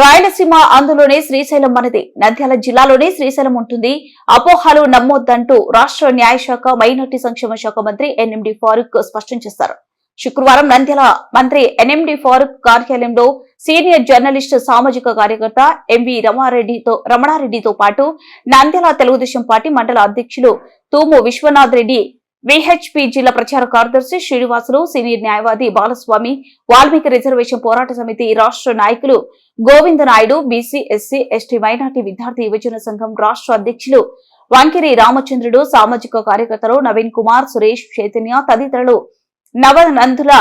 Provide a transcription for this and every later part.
రాయలసీమ అందులోనే శ్రీశైలం మనది. నంద్యాల జిల్లాలోనే శ్రీశైలం ఉంటుంది. అపోహలు నమ్మొద్దంటూ రాష్ట్ర న్యాయశాఖ మైనార్టీ సంక్షేమ శాఖ మంత్రి ఎన్ఎండి ఫారూక్ స్పష్టం చేశారు. శుక్రవారం నంద్యాల మంత్రి ఎన్ఎండి ఫారూక్ కార్యాలయంలో సీనియర్ జర్నలిస్టు సామాజిక కార్యకర్త ఎంవి రమణారెడ్డితో పాటు నంద్యాల తెలుగుదేశం పార్టీ మండల అధ్యక్షులు తూము విశ్వనాథ్ రెడ్డి, విహెచ్పి జిల్లా ప్రచార కార్యదర్శి శ్రీనివాసులు, సీనియర్ న్యాయవాది బాలస్వామి, వాల్మీకి రిజర్వేషన్ పోరాట సమితి రాష్ట్ర నాయకులు గోవిందనాయుడు, బీసీ, ఎస్సీ, ఎస్టీ, మైనార్టీ విద్యార్థి యువజన సంఘం రాష్ట్ర అధ్యక్షులు వంకిరి రామచంద్రుడు, సామాజిక కార్యకర్తలు నవీన్ కుమార్, సురేష్, చైతన్య తదితరులు నవనందుల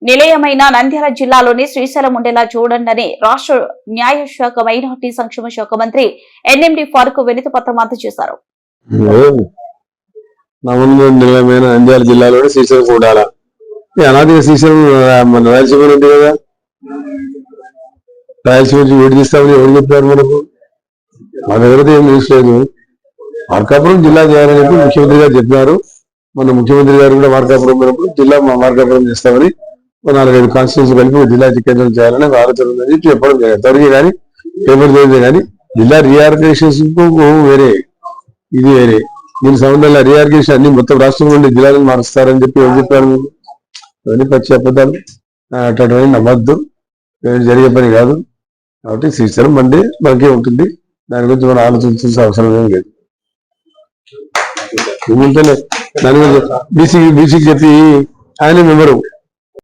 నిలయమైన నంద్యాల జిల్లాలోని శ్రీశైలం ఉండేలా చూడండి రాష్ట్ర న్యాయశాఖ మైనార్టీ సంక్షేమ శాఖ మంత్రి ఎన్ఎండి ఫారూక్ వినతి పత్రం అందజేశారు. నిలయమైన నంద్యాల జిల్లాలోని శ్రీశైలం ఉండాలా? అనాదిగా శ్రీశైలం మన రాయలసీమ ఉంది కదా, రాయలసీమ నుంచి వేడి తీస్తామని ఎవరు చెప్పారు? మనకు మన దగ్గర ఏం న్యూస్ లేదు. మార్కాపురం జిల్లా చేయాలని చెప్పి ముఖ్యమంత్రి గారు చెప్పినారు. మన ముఖ్యమంత్రి గారు కూడా మార్కాపురం పోయినప్పుడు జిల్లా మార్కాపురం చేస్తామని 4-5 కాన్స్టిట్యూన్సీ కలిపి జిల్లా కేంద్రం చేయాలని ఆలోచన ఉందని చెప్పడం జరిగింది. కానీ పేపర్ జరిగింది. కానీ జిల్లా రీఆర్గనైజేషన్ వేరే, ఇది వేరే. దీని సంబంధంలో రీఆర్గనైజేషన్ అన్ని మొత్తం రాష్ట్రం నుండి జిల్లాలను మారుస్తారని చెప్పి ఎవరు చెప్పారు? అవన్నీ పచ్చి అబద్ధాలు. అటువంటి నమ్మద్దు, జరిగే పని కాదు. కాబట్టి శ్రీశైలం మంది మనకే ఉంటుంది. దాని గురించి మనం ఆలోచించాల్సిన అవసరం ఏం లేదు. దాని గురించి బీసీకి చెప్పి ఆయన మెంబరు